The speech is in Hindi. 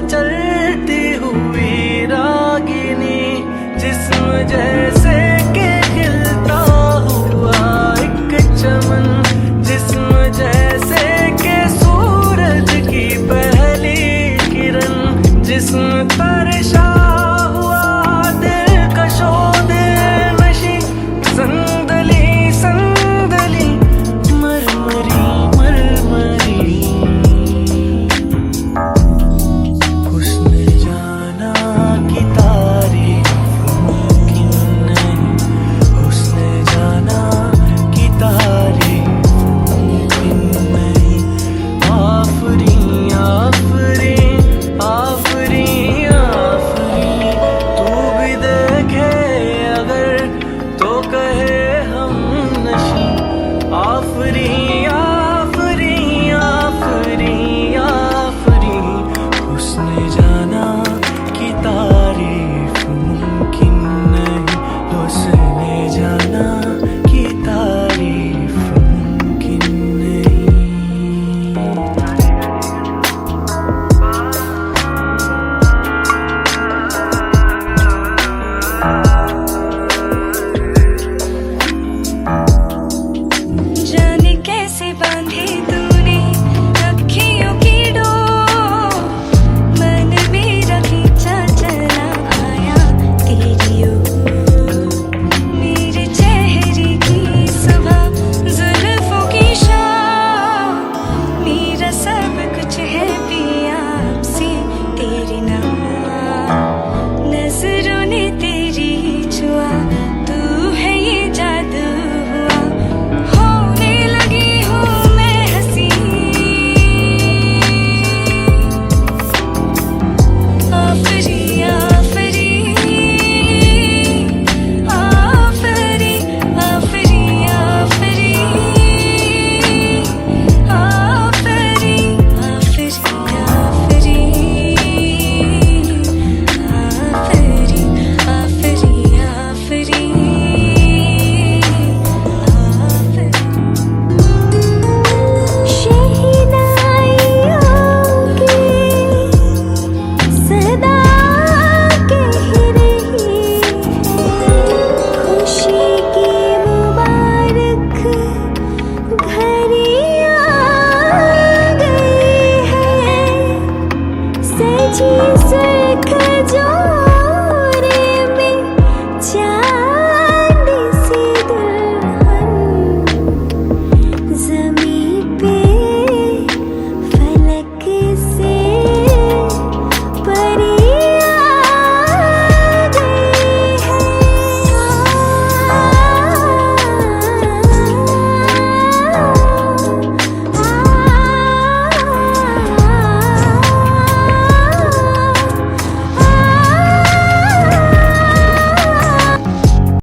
चलती हुई रागिनी, जिस्म जैसे के खिलता हुआ एक चमन, जिस्म जैसे के सूरज की पहली किरण, जिस्म तरशा हुआ दिलकशो दिलनशी, संदली संदली मरमरी मरमरी। हुस्न जाना की तारीफ मुमकिन नहीं, हुस्न जाना की तारीफ मुमकिन नहीं। आफरी आफरी आफरी आफरी, तू भी देखे अगर तो कहे हम नशी। आफरी